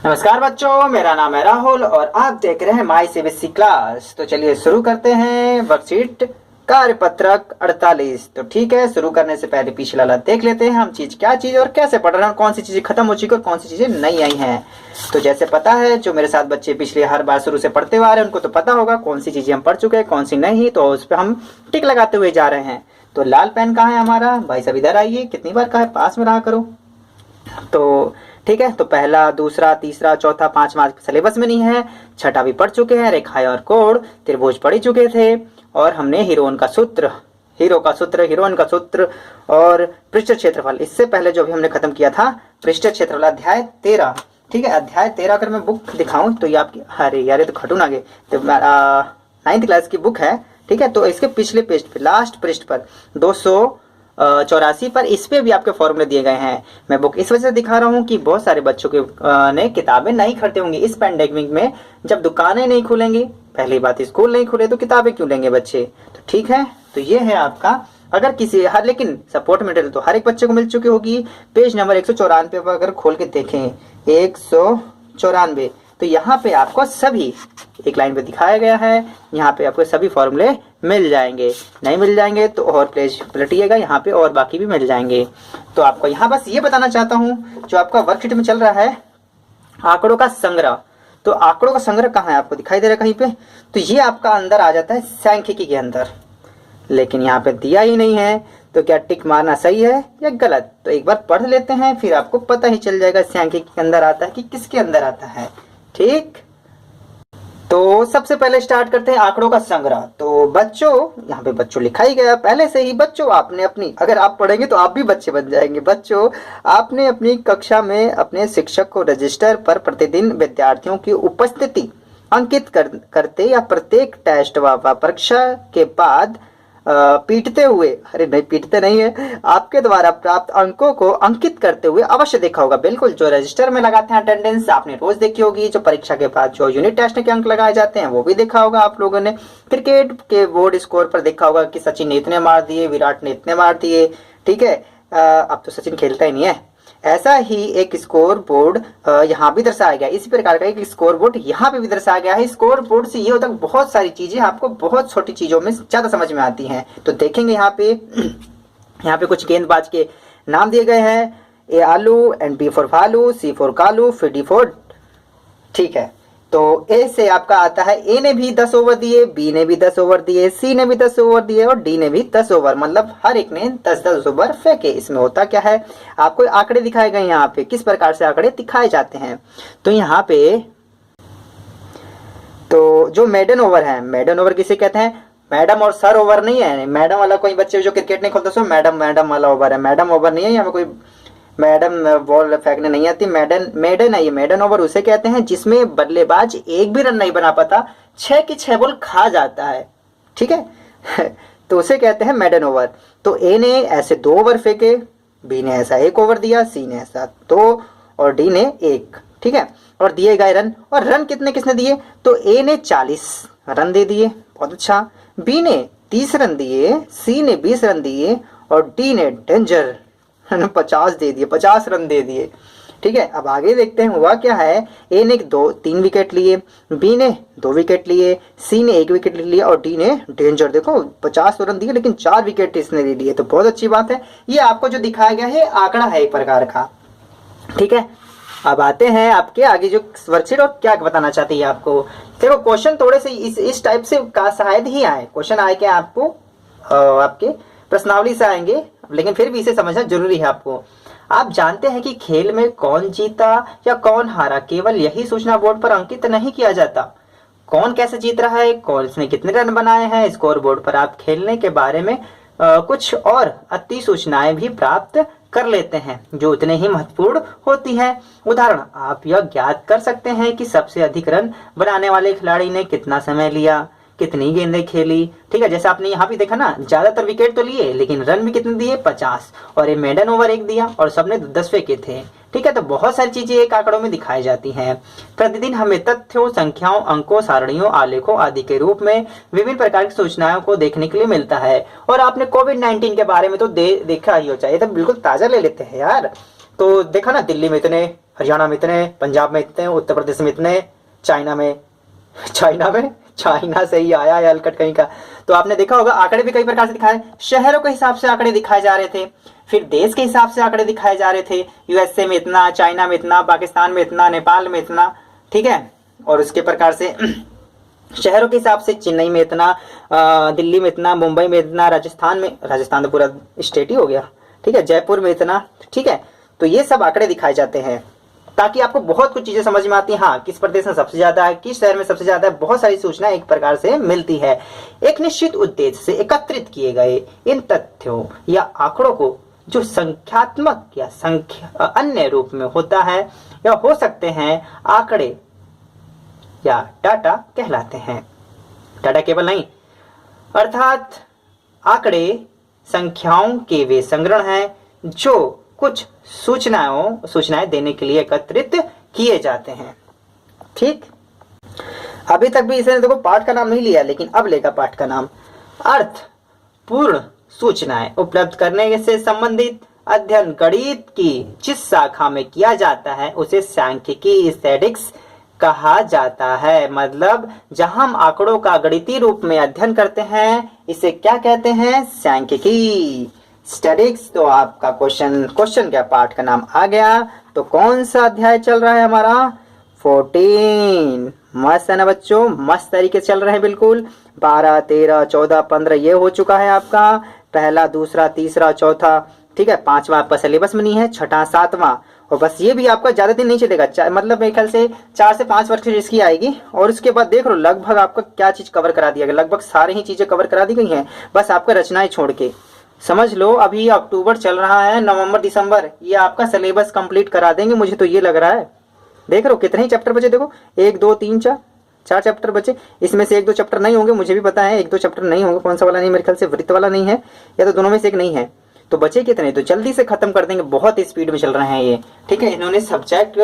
नमस्कार बच्चों, मेरा नाम है राहुल और आप देख रहे हैं माई सीबीएसई क्लास। तो चलिए शुरू करते हैं वर्कशीट कार्यपत्रक 48। तो ठीक है, शुरू करने से पहले पिछला वाला देख लेते हैं हम क्या चीज और कैसे पढ़ रहे हैं, कौन सी चीजें खत्म हो चुकी और कौन सी चीजें नई आई हैं। तो जैसे पता है, जो मेरे साथ बच्चे पिछले हर बार शुरू से पढ़ते हुए आ रहे हैं उनको तो पता होगा कौन सी चीजें हम पढ़ चुके हैं, कौन सी नहीं, तो उस पर हम टिक लगाते हुए जा रहे हैं। तो लाल पेन कहाँ है हमारा भाई? सब इधर आइए, कितनी बार कहा है पास में रहा करो। तो ठीक है, तो पहला, दूसरा, तीसरा, चौथा, पांचवा सिलेबस में नहीं है, छठा भी पढ़ चुके हैं, रेखाएं और कोण, त्रिभुज पढ़ चुके थे, और हमने हीरोइन का सूत्र, हीरोइन का सूत्र और पृष्ठ क्षेत्रफल, इससे पहले जो भी हमने खत्म किया था पृष्ठ क्षेत्रफल अध्याय 13। ठीक है, अध्याय 13 अगर मैं बुक दिखाऊं तो ये आपकी, अरे यार ये तो खटून आ गए, तो 9th क्लास की बुक है। ठीक है, तो इसके पिछले पेज पे, लास्ट पृष्ठ पर 284 पर इस पे भी आपके फॉर्मूले दिए गए हैं। मैं बुक इस वजह से दिखा रहा हूँ कि बहुत सारे बच्चों के ने किताबें नहीं खरीदे होंगे इस पैंडेमिक में। जब दुकानें नहीं खुलेंगी, पहली बात स्कूल नहीं खुले, तो किताबें क्यों लेंगे बच्चे। तो ठीक है, तो ये है आपका, अगर किसी हर, लेकिन सपोर्ट मटेरियल तो हर एक बच्चे को मिल चुकी होगी। पेज नंबर 194 पर अगर खोल के देखें, 194, तो यहाँ पे आपको सभी एक लाइन पे दिखाया गया है, यहाँ पे आपको सभी फॉर्मूले मिल जाएंगे। नहीं मिल जाएंगे तो और पेज पलटिएगा, यहाँ पे और बाकी भी मिल जाएंगे। तो आपको यहाँ बस ये बताना चाहता हूँ, जो आपका वर्कशीट में चल रहा है आंकड़ों का संग्रह, तो आंकड़ों का संग्रह कहाँ है आपको दिखाई दे रहा है कहीं पे? तो ये आपका अंदर आ जाता है सांख्यिकी के अंदर, लेकिन यहाँ पे दिया ही नहीं है। तो क्या टिक मारना सही है या गलत? तो एक बार पढ़ लेते हैं, फिर आपको पता ही चल जाएगा सांख्यिकी के अंदर आता है कि किसके अंदर आता है। ठीक, तो सबसे पहले स्टार्ट करते हैं आंकड़ों का संग्रह। तो बच्चों, यहाँ पे बच्चों लिखा ही गया पहले से ही। बच्चों, आपने अपनी, अगर आप पढ़ेंगे तो आप भी बच्चे बन जाएंगे। बच्चों, आपने अपनी कक्षा में अपने शिक्षक को रजिस्टर पर प्रतिदिन विद्यार्थियों की उपस्थिति अंकित करते या प्रत्येक टेस्ट व परीक्षा के बाद पीटते हुए, अरे नहीं पीटते नहीं है, आपके द्वारा प्राप्त अंकों को अंकित करते हुए अवश्य देखा होगा। बिल्कुल, जो रजिस्टर में लगाते हैं अटेंडेंस आपने रोज देखी होगी। जो परीक्षा के बाद जो यूनिट टेस्ट के अंक लगाए जाते हैं वो भी देखा होगा आप लोगों ने। क्रिकेट के बोर्ड स्कोर पर देखा होगा कि सचिन ने इतने मार दिए, विराट ने इतने मार दिए। ठीक है, अब तो सचिन खेलता ही नहीं है। ऐसा ही एक स्कोर बोर्ड यहाँ भी दर्शाया गया, इसी प्रकार का एक स्कोर बोर्ड यहाँ पे भी दर्शाया गया है। स्कोर बोर्ड से ये होता है बहुत सारी चीजें आपको बहुत छोटी चीजों में ज्यादा समझ में आती हैं। तो देखेंगे यहाँ पे कुछ गेंदबाज के नाम दिए गए हैं, ए आलू, एंड बी फॉर भालू, सी फॉर कालू, फिर डी फॉर, ठीक है। तो ए से आपका आता है, ए ने भी 10 ओवर दिए, बी ने भी 10 ओवर दिए, सी ने भी 10 ओवर दिए और डी ने भी 10 ओवर, मतलब हर एक ने 10-10 ओवर फेंके। इसमें होता क्या है, आपको आंकड़े दिखाए गए यहाँ पे, किस प्रकार से आंकड़े दिखाए जाते हैं। तो यहाँ पे तो जो मेडन ओवर है, मेडन ओवर किसे कहते हैं? मैडम और सर ओवर नहीं है। मैडम वाला कोई बच्चे जो क्रिकेट नहीं खेलते सो मैडम वाला ओवर है, मैडम ओवर नहीं है। यहाँ पे कोई मैडम बॉल फेंकने नहीं आती, मेडन है ये। मेडन ओवर उसे कहते हैं जिसमें बल्लेबाज एक भी रन नहीं बना पाता, 6 की 6 बॉल खा जाता है। ठीक है तो उसे कहते हैं मेडन ओवर। तो ए ने ऐसे 2 ओवर फेंके, बी ने ऐसा 1 ओवर दिया, सी ने ऐसा 2 और डी ने 1। ठीक है, और दिए गए रन, और रन कितने किसने दिए? तो ए ने 40 रन दे दिए, बहुत अच्छा। बी ने 30 रन दिए, सी ने 20 रन दिए और डी ने डेंजर 50 दे दिए, 50 रन दे दिए। ठीक है, अब आगे देखते हैं हुआ क्या है। ए ने 3 विकेट लिए, बी ने 2 विकेट लिए, सी ने 1 विकेट लिया और डी ने डेंजर, देखो 50 रन दिए लेकिन 4 विकेट इसने ले लिए। तो बहुत अच्छी बात है। ये आपको जो दिखाया गया है आंकड़ा है एक प्रकार का। ठीक है, अब आते हैं आपके आगे जो वर्कशीट, और क्या बताना चाहती है आपको। देखो क्वेश्चन थोड़े से इस टाइप से का शायद ही आए, क्वेश्चन आए क्या आपको, आपके प्रश्नावली से आएंगे, लेकिन फिर भी इसे समझना जरूरी है आपको। आप जानते हैं कि खेल में कौन जीता या कौन हारा केवल यही सूचना बोर्ड पर अंकित नहीं किया जाता। कौन कैसे जीत रहा है, कौन इसने कितने रन बनाए हैं, स्कोर बोर्ड पर आप खेलने के बारे में कुछ और अति सूचनाएं भी प्राप्त कर लेते हैं जो उतने ही महत्वपूर्ण होती है। उदाहरण, आप यह ज्ञात कर सकते हैं कि सबसे अधिक रन बनाने वाले खिलाड़ी ने कितना समय लिया, कितनी गेंदें खेली। ठीक है, जैसे आपने यहाँ भी देखा ना, ज्यादातर विकेट तो लिए लेकिन रन भी कितने दिए, 50, और ये मेडन ओवर 1 दिया और सबने 10 फेंके थे। ठीक है, तो बहुत सारी चीजें एक आंकड़ों में दिखाई जाती हैं। प्रतिदिन हमें तथ्यों, संख्याओं, अंकों, सारणियों, आलेखों आदि के रूप में विभिन्न प्रकार की सूचनाओं को देखने के लिए मिलता है। और आपने कोविड-19 के बारे में तो देखा ही हो, चाहिए तो बिल्कुल ताजा ले लेते हैं यार। तो देखा ना, दिल्ली में इतने हरियाणा में इतने, पंजाब में इतने, उत्तर प्रदेश में इतने, चाइना से ही आया है हलकट कहीं का। तो आपने देखा होगा आंकड़े भी कई प्रकार से दिखाए, शहरों के हिसाब से आंकड़े दिखाए जा रहे थे, फिर देश के हिसाब से आंकड़े दिखाए जा रहे थे, यूएसए में इतना, चाइना में इतना, पाकिस्तान में इतना, नेपाल में इतना, ठीक है। और उसके प्रकार से शहरों के हिसाब से चेन्नई में इतना, दिल्ली में इतना, मुंबई में इतना, राजस्थान तो पूरा स्टेट ही हो गया, ठीक है, जयपुर में इतना, ठीक है। तो ये सब आंकड़े दिखाए जाते हैं ताकि आपको बहुत कुछ चीजें समझ में आती हैं। हाँ, किस प्रदेश में सबसे ज्यादा है, किस शहर में सबसे ज्यादा है, बहुत सारी सूचना एक प्रकार से मिलती है। एक निश्चित उद्देश्य से एकत्रित किए गए इन तथ्यों या आंकड़ों को जो संख्यात्मक या अन्य रूप में होता है या हो सकते हैं आंकड़े या डाटा कहलाते हैं। डाटा केवल नहीं, अर्थात आंकड़े संख्याओं के वे संग्रह हैं जो कुछ सूचनाएं देने के लिए एकत्रित किए जाते हैं। ठीक, अभी तक भी इसने देखो पाठ का नाम नहीं लिया, लेकिन अब लेगा पाठ का नाम। अर्थ पूर्ण सूचनाएं उपलब्ध करने से संबंधित अध्ययन गणित की जिस शाखा में किया जाता है उसे सांख्यिकी स्टैटिस्टिक्स कहा जाता है। मतलब जहां हम आंकड़ों का गणितीय रूप में अध्ययन करते हैं इसे क्या कहते हैं, सांख्यिकी, स्टैटिस्टिक्स। तो आपका क्वेश्चन क्या, पाठ का नाम आ गया। तो कौन सा अध्याय चल रहा है हमारा, 14। मस्त है ना बच्चों, मस्त तरीके से चल रहे हैं बिल्कुल। 12, 13, 14, 15 ये हो चुका है आपका, पहला, दूसरा, तीसरा, चौथा, ठीक है। 5वां आपका सिलेबस में नहीं है, 6ठा, 7वां, और बस ये भी आपका ज्यादा दिन नहीं चलेगा, मतलब मेरे ख्याल से 4 से 5 वर्ष इसकी आएगी। और उसके बाद देख लो लगभग आपका क्या चीज कवर करा दिया गया, लगभग सारी ही चीजें कवर करा दी गई हैं, बस आपका रचनाएं छोड़ के। समझ लो अभी अक्टूबर चल रहा है, नवंबर दिसंबर ये आपका सिलेबस कंप्लीट करा देंगे, मुझे तो ये लग रहा है। देख लो कितने ही चैप्टर बचे, देखो 1, 2, 3, 4 चैप्टर बचे। इसमें से 1-2 चैप्टर नहीं होंगे, मुझे भी पता है 1-2 चैप्टर नहीं होंगे। कौन सा वाला नहीं, मेरे ख्याल से वृत्त वाला नहीं है, या तो दोनों में से एक नहीं है। तो बचे कितने, तो जल्दी से खत्म कर देंगे, बहुत स्पीड में चल रहे हैं ये, ठीक है। इन्होंने सब्जेक्ट,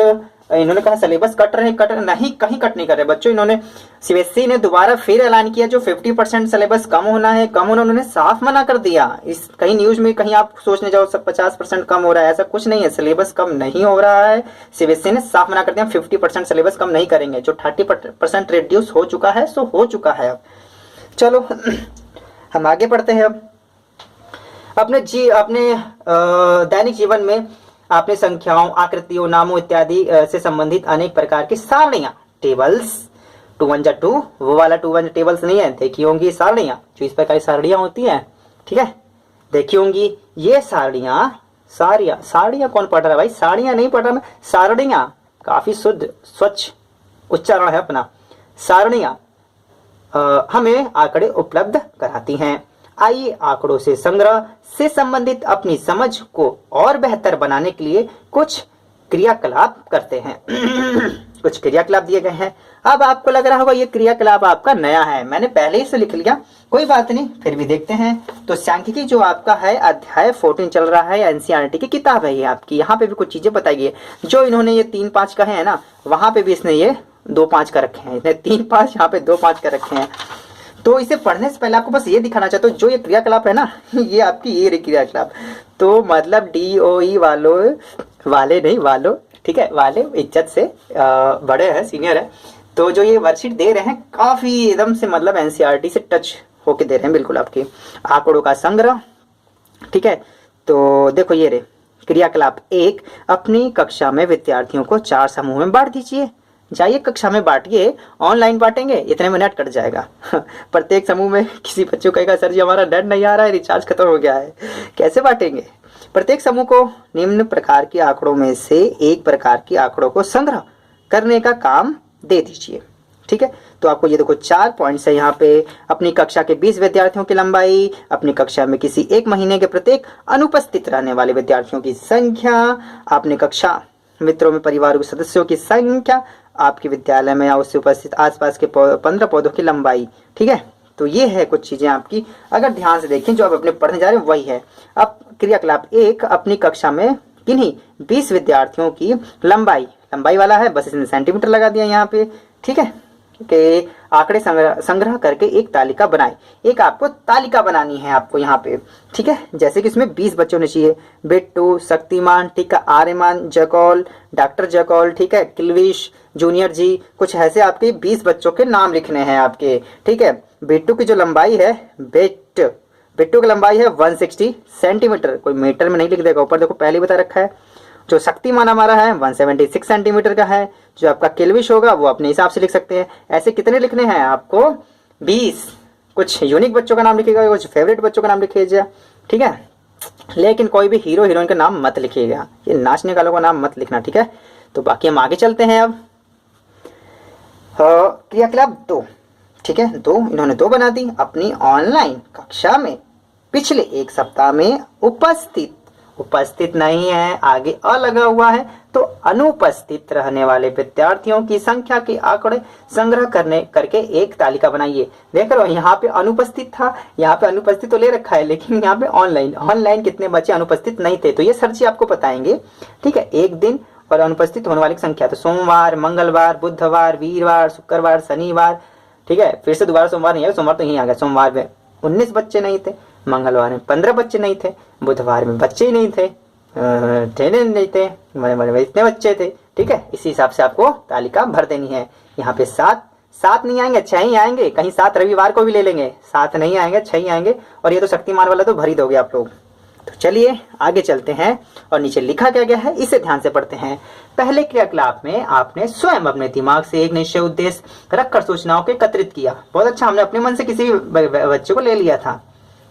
इन्होंने कहा सिलेबस कट नहीं, कहीं कट नहीं कर रहे बच्चों। इन्होंने सीबीएसई ने दोबारा फिर ऐलान किया जो 50% सिलेबस कम होना है, उन्होंने साफ मना कर दिया। इस कहीं न्यूज में कहीं आप सोचने जाओ सब 50% कम हो रहा है, ऐसा कुछ नहीं है, सिलेबस कम नहीं हो रहा है। सीबीएसई ने साफ मना कर दिया 50% सिलेबस कम नहीं करेंगे। जो 30% रिड्यूस हो चुका है सो हो चुका है। अब चलो हम आगे बढ़ते हैं। अब अपने दैनिक जीवन में आपने संख्याओं, आकृतियों, नामों इत्यादि से संबंधित अनेक प्रकार की सारणियां, टेबल्स, 2 1 जा 2, वो वाला 2 1 टेबल्स नहीं है, देखी होंगी सारणियां, जो इस प्रकार की सारणियां होती हैं, ठीक है, देखी होंगी। ये सारणियां कौन पढ़ रहा है भाई, साड़ियां नहीं पढ़ रहा मैं, सारणियां, काफी शुद्ध स्वच्छ उच्चारण है अपना। सारणियां हमें आंकड़े उपलब्ध कराती हैं। आइए आंकड़ों से संग्रह से संबंधित अपनी समझ को और बेहतर बनाने के लिए कुछ क्रियाकलाप करते हैं। कुछ क्रियाकलाप दिए गए हैं। अब आपको लग रहा होगा ये क्रियाकलाप आपका नया है, मैंने पहले ही से लिख लिया, कोई बात नहीं, फिर भी देखते हैं। तो सांख्यिकी जो आपका है अध्याय 14 चल रहा है, एनसीईआरटी की किताब है ये आपकी। यहाँ पे भी कुछ चीजें बताई गई है, जो इन्होंने ये 3-5 कहे हैं ना, वहां पे भी इसने ये 2-5 का रखे हैं, इसने 3-5 यहाँ पे 2-5 का रखे हैं। तो इसे पढ़ने से पहले आपको बस ये दिखाना चाहता हूँ, जो ये क्रियाकलाप है ना, ये आपकी ये क्रियाकलाप, तो मतलब DOE वाले नहीं, ठीक है, वाले इज्जत से बड़े हैं, सीनियर है। तो जो ये वर्कशीट दे रहे हैं काफी एकदम से मतलब एनसीईआरटी से टच होके दे रहे हैं बिल्कुल आपकी। आंकड़ों का संग्रह, ठीक है। तो देखो ये रे क्रियाकलाप 1, अपनी कक्षा में विद्यार्थियों को 4 समूह में बांट दीजिए। जाइए कक्षा में बांटिए, ऑनलाइन बांटेंगे, इतने में नेट कट जाएगा। प्रत्येक समूह में किसी बच्चे को कहेगा सर जी हमारा नेट नहीं आ रहा है, रिचार्ज खत्म हो गया है, कैसे बांटेंगे। प्रत्येक समूह को निम्न प्रकार के आंकड़ों में से एक प्रकार के आंकड़ों को संग्रह करने का काम दे दीजिए, ठीक है। तो आपको ये देखो 4 पॉइंट्स है यहाँ पे। अपनी कक्षा के 20 विद्यार्थियों की लंबाई, अपनी कक्षा में किसी एक महीने के प्रत्येक अनुपस्थित रहने वाले विद्यार्थियों की संख्या, अपने कक्षा मित्रों में परिवार के सदस्यों की संख्या, आपके विद्यालय में या उससे उपस्थित आसपास के 15 पौधों की लंबाई, ठीक है। तो ये है कुछ चीजें आपकी, अगर ध्यान से देखें जो आप अपने पढ़ने जा रहे हैं वही है। अब क्रियाकलाप 1, अपनी कक्षा में किन्हीं 20 विद्यार्थियों की लंबाई वाला है, बस इसने सेंटीमीटर लगा दिया यहाँ पे, ठीक है। के आंकड़े संग्रह करके एक तालिका बनाएं। एक आपको तालिका बनानी है आपको यहाँ पे, ठीक है। जैसे कि इसमें 20 बच्चे होने चाहिए, बिट्टू, शक्तिमान, ठीक है, आर्यमान, जैकॉल, डॉक्टर जैकॉल, ठीक है, किल्विश, जूनियर जी, कुछ ऐसे आपके 20 बच्चों के नाम लिखने हैं आपके, ठीक है। बिट्टू की जो लंबाई है, बिट्टू की लंबाई है 160 सेंटीमीटर, कोई मीटर में नहीं लिख देगा, ऊपर देखो पहले बता रखा है। जो शक्तिमान हमारा है 176 सेंटीमीटर का है। जो आपका किल्विश होगा वो अपने हिसाब से लिख सकते हैं। ऐसे कितने लिखने हैं आपको? 20। कुछ यूनिक बच्चों का नाम लिखिएगा, कुछ फेवरेट बच्चों का नाम लिखिएगा, ठीक है। लेकिन कोई भी हीरो हीरोइन का नाम मत लिखिएगा, ये नाचने वालों का नाम मत लिखना, ठीक है। तो बाकी हम आगे चलते हैं। अब क्रियाकलाप 2, ठीक है, 2 इन्होंने 2 बना दी। अपनी ऑनलाइन कक्षा में पिछले 1 सप्ताह में उपस्थित नहीं है, आगे अ लगा हुआ है, तो अनुपस्थित रहने वाले विद्यार्थियों की संख्या के आंकड़े संग्रह करके एक तालिका बनाइए। देख रहे हो यहाँ पे अनुपस्थित था, यहाँ पे अनुपस्थित तो ले रखा है, लेकिन यहाँ पे ऑनलाइन कितने बच्चे अनुपस्थित नहीं थे, तो ये सर जी आपको बताएंगे, ठीक है। एक दिन और अनुपस्थित होने वाली संख्या, तो सोमवार, मंगलवार, बुधवार, वीरवार, शुक्रवार, शनिवार, ठीक है। फिर से दोबारा सोमवार नहीं है, सोमवार तो यही आ गया। सोमवार में 19 बच्चे नहीं थे, मंगलवार में 15 बच्चे नहीं थे, बुधवार में बच्चे ही नहीं थे, नहीं थे, इतने बच्चे थे, ठीक है। इसी हिसाब से आपको तालिका भर देनी है। यहाँ पे 7 नहीं आएंगे, 6 ही आएंगे, कहीं 7 रविवार को भी ले लेंगे, 7 नहीं आएंगे, 6 ही आएंगे। और ये तो शक्तिमान वाला तो भर ही दोगे आप लोग। तो चलिए आगे चलते हैं और नीचे लिखा क्या गया है इसे ध्यान से पढ़ते हैं। पहले क्रियाकलाप में आपने स्वयं अपने दिमाग से एक निश्चय उद्देश्य रखकर सूचनाओं को एकत्रित किया। बहुत अच्छा, हमने अपने मन से किसी बच्चे को ले लिया था,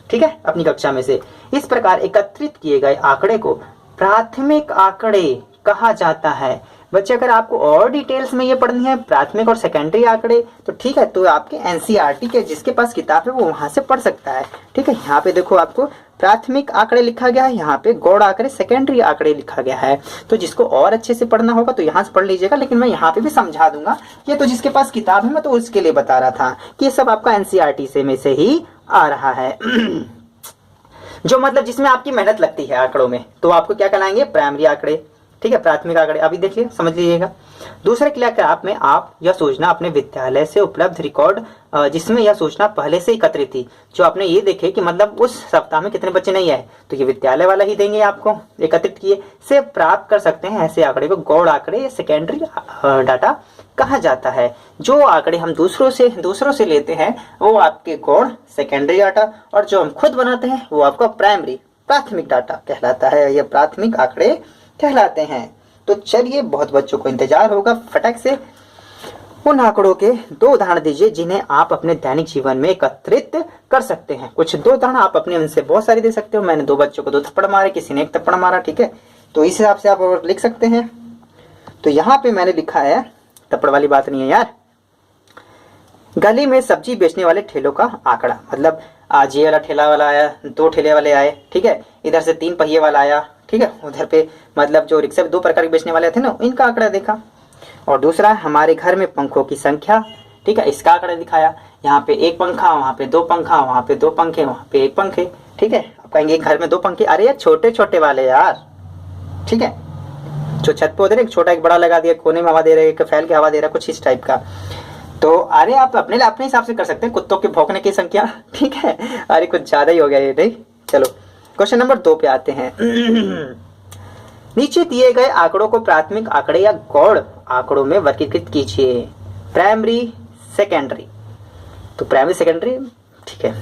ठीक है, अपनी कक्षा में से। इस प्रकार एकत्रित किए गए आंकड़े को प्राथमिक आंकड़े कहा जाता है। बच्चे अगर आपको और डिटेल्स में ये पढ़नी है प्राथमिक और सेकेंडरी आंकड़े, तो ठीक है, तो आपके एनसीईआरटी के जिसके पास किताब है वो वहां से पढ़ सकता है, ठीक है। यहाँ पे देखो आपको प्राथमिक आंकड़े लिखा गया है, यहाँ पे गौड़ आंकड़े सेकेंडरी आंकड़े लिखा गया है। तो जिसको और अच्छे से पढ़ना होगा तो यहाँ से पढ़ लीजिएगा, लेकिन मैं यहाँ पे भी समझा दूंगा। ये तो जिसके पास किताब है मैं तो उसके लिए बता रहा था कि ये सब आपका एनसीईआरटी से में से ही आ रहा है। जो मतलब जिसमें आपकी मेहनत लगती है आंकड़ों में, तो आपको क्या कहलाएंगे? प्राइमरी आंकड़े, ठीक है, प्राथमिक आंकड़े। अभी देखिए समझ लीजिएगा। दूसरे क्रियाकलाप में आप यह सूचना अपने विद्यालय से उपलब्ध रिकॉर्ड, जिसमें यह सूचना पहले से एकत्रित थी, जो आपने ये देखे कि मतलब उस सप्ताह में कितने बच्चे नहीं आए, तो ये विद्यालय वाला ही देंगे आपको, एकत्रित किए से प्राप्त कर सकते हैं। ऐसे आंकड़े को गौड़ आंकड़े या सेकेंडरी डाटा कहा जाता है। जो आंकड़े हम दूसरों से लेते हैं वो आपके गौड़ सेकेंडरी डाटा, और जो हम खुद बनाते हैं वो आपका प्राथमिक डाटा कहलाता है। ये प्राथमिक आंकड़े कहलाते हैं। तो चलिए, बहुत बच्चों को इंतजार होगा, फटक से उन आंकड़ों के 2 उदाहरण दीजिए जिन्हें आप अपने दैनिक जीवन में एकत्रित कर सकते हैं। कुछ 2 उदाहरण आप अपने उनसे बहुत सारे दे सकते हो। मैंने 2 बच्चों को 2 थप्पड़ मारे, किसी ने 1 थप्पड़ मारा, ठीक है, तो इस हिसाब से आप लिख सकते हैं। तो यहाँ पे मैंने लिखा है, थप्पड़ वाली बात नहीं है यार, गली में सब्जी बेचने वाले ठेलों का आंकड़ा, मतलब आज ये वाला ठेला वाला आया, 2 ठेले वाले आए, ठीक है, इधर से 3 पहिए वाला आया, ठीक है, उधर पे मतलब जो रिक्शा 2 प्रकार के बेचने वाले थे ना, इनका आंकड़ा देखा। और दूसरा, हमारे घर में पंखों की संख्या, ठीक है, इसका आंकड़ा दिखाया। यहाँ पे 1 पंखा, वहाँ पे 2 पंखा, वहाँ पे 2 पंखे, वहाँ पे 1 पंखे, ठीक है। आप कहेंगे घर में 2 पंखे, अरे यार छोटे छोटे वाले यार, ठीक है, जो छत पे होते हैं, एक छोटा एक बड़ा लगा दिया, कोने में हवा दे रहा है, एक फैल के हवा दे रहा है, कुछ इस टाइप का। तो अरे आप अपने हिसाब से कर सकते हैं। कुत्तों के भौंकने की संख्या, ठीक है, अरे कुछ ज्यादा ही हो गया ये, नहीं। चलो क्वेश्चन नंबर 2 पे आते हैं। नीचे दिए गए आंकड़ों को प्राथमिक आंकड़े या गौड़ आंकड़ों में वर्गीकृत कीजिए। प्राइमरी, सेकेंडरी, तो प्राइमरी सेकेंडरी, ठीक है।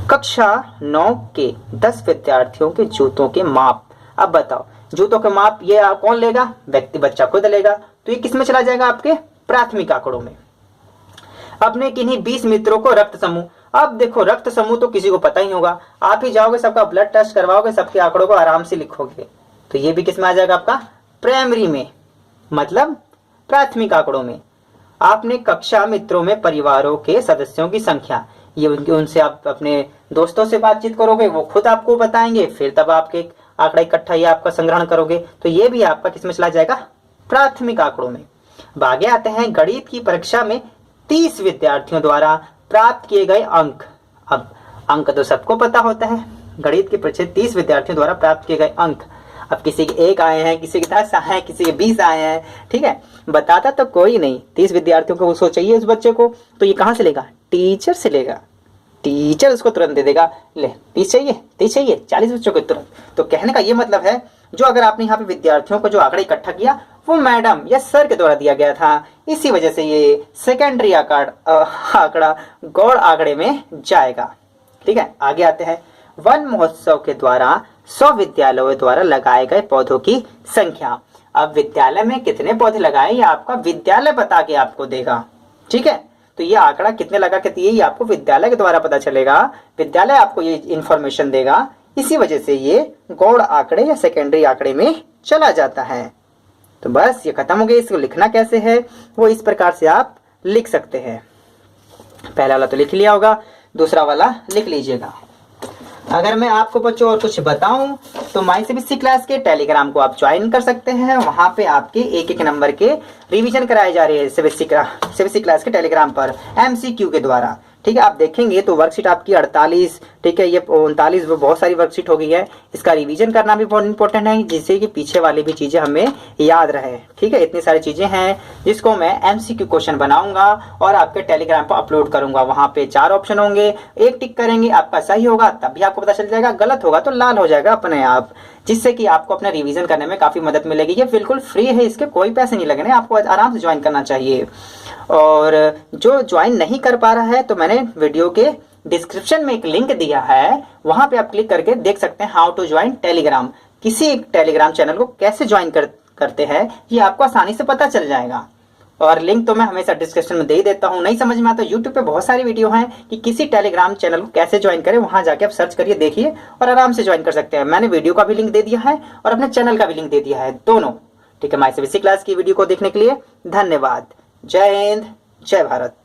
कक्षा 9 के 10 विद्यार्थियों के जूतों के माप। अब बताओ, जूतों के माप ये कौन लेगा? बच्चा खुद लेगा। तो ये किसमें चला जाएगा? आपके प्राथमिक आंकड़ों में। अपने किन्हीं 20 मित्रों को रक्त समूह। अब देखो, रक्त समूह तो किसी को पता ही होगा, आप ही जाओगे, सबका ब्लड टेस्ट करवाओगे, सबके आंकड़ों को आराम से लिखोगे। तो ये भी किसमें आ जाएगा? आपका प्राइमरी में, मतलब प्राथमिक आंकड़ों में। आपने कक्षा मित्रों में परिवारों के सदस्यों की संख्या, ये उनसे आप अपने दोस्तों से बातचीत करोगे, वो खुद आपको बताएंगे, फिर तब आपके आंकड़ा इकट्ठा ये आपका संग्रहण करोगे। तो ये भी आपका किसमें चला जाएगा? प्राथमिक आंकड़ों में। अब आगे आते हैं, गणित की परीक्षा में 30 विद्यार्थियों द्वारा प्राप्त किए गए अंक। अब अंक तो सबको पता होता है, गणित की परीक्षा 30 विद्यार्थियों द्वारा प्राप्त किए गए अंक। अब किसी के 1 आए हैं, किसी के 10 आए हैं, किसी के 20 आए हैं, ठीक है। बताता तो कोई नहीं, 30 विद्यार्थियों को उसको चाहिए उस बच्चे को, तो ये कहाँ से लेगा? टीचर से लेगा। टीचर उसको तुरंत दे देगा, ले 30 चाहिए, 30 चाहिए, 40 बच्चों को तुरंत। तो कहने का ये मतलब है, जो अगर आपने यहाँ पे विद्यार्थियों को जो आंकड़ा इकट्ठा किया वो मैडम या सर के द्वारा दिया गया था, इसी वजह से ये सेकेंडरी आंकड़ा गौड़ आंकड़े में जाएगा। ठीक है, आगे आते हैं। वन महोत्सव के द्वारा 100 विद्यालयों द्वारा लगाए गए पौधों की संख्या। अब विद्यालय में कितने पौधे लगाए ये आपका विद्यालय बता के आपको देगा। ठीक है, तो ये आंकड़ा कितने लगा के दिए ये आपको विद्यालय के द्वारा पता चलेगा, विद्यालय आपको ये इंफॉर्मेशन देगा, इसी वजह से ये गौड़ आंकड़े या सेकेंडरी आंकड़े में चला जाता है। तो बस ये खत्म हो गया। इसको लिखना कैसे है वो इस प्रकार से आप लिख सकते हैं। पहला वाला तो लिख लिया होगा, दूसरा वाला लिख लीजिएगा। अगर मैं आपको बच्चों और कुछ बताऊं तो माई सीबीएसई क्लास के टेलीग्राम को आप ज्वाइन कर सकते हैं। वहां पे आपके एक एक नंबर के रिवीजन कराए जा रहे हैं सीबीएसई क्लास के टेलीग्राम पर एमसीक्यू के द्वारा। ठीक है, आप देखेंगे तो वर्कशीट आपकी 48, ठीक है, ये 39 बहुत सारी वर्कशीट हो गई है। इसका रिवीजन करना भी बहुत इंपॉर्टेंट है, जिससे कि पीछे वाली भी चीजें हमें याद रहे। ठीक है, इतनी सारी चीजें हैं जिसको मैं एमसीक्यू क्वेश्चन बनाऊंगा और आपके टेलीग्राम पर अपलोड करूंगा। वहां पे 4 ऑप्शन होंगे, एक टिक करेंगे, आपका सही होगा तब भी आपको पता चल जाएगा, गलत होगा तो लाल हो जाएगा अपने आप, जिससे कि आपको अपना रिवीजन करने में काफी मदद मिलेगी। ये बिल्कुल फ्री है, इसके कोई पैसे नहीं लगने, आपको आराम से ज्वाइन करना चाहिए। और जो ज्वाइन नहीं कर पा रहा है तो मैंने वीडियो के डिस्क्रिप्शन में एक लिंक दिया है, वहां पे आप क्लिक करके देख सकते हैं हाउ टू ज्वाइन टेलीग्राम। किसी एक टेलीग्राम चैनल को कैसे ज्वाइन करते हैं ये आपको आसानी से पता चल जाएगा। और लिंक तो मैं हमेशा डिस्क्रिप्शन में दे ही देता हूँ। नहीं समझ में आता यूट्यूब पे बहुत सारी वीडियो हैं कि किसी टेलीग्राम चैनल को कैसे ज्वाइन करें, वहां जाके आप सर्च करिए, देखिए और आराम से ज्वाइन कर सकते हैं। मैंने वीडियो का भी लिंक दे दिया है और अपने चैनल का भी लिंक दे दिया है, दोनों। ठीक है, माई सीबीएसई क्लास की वीडियो को देखने के लिए धन्यवाद। जय हिंद, जय भारत।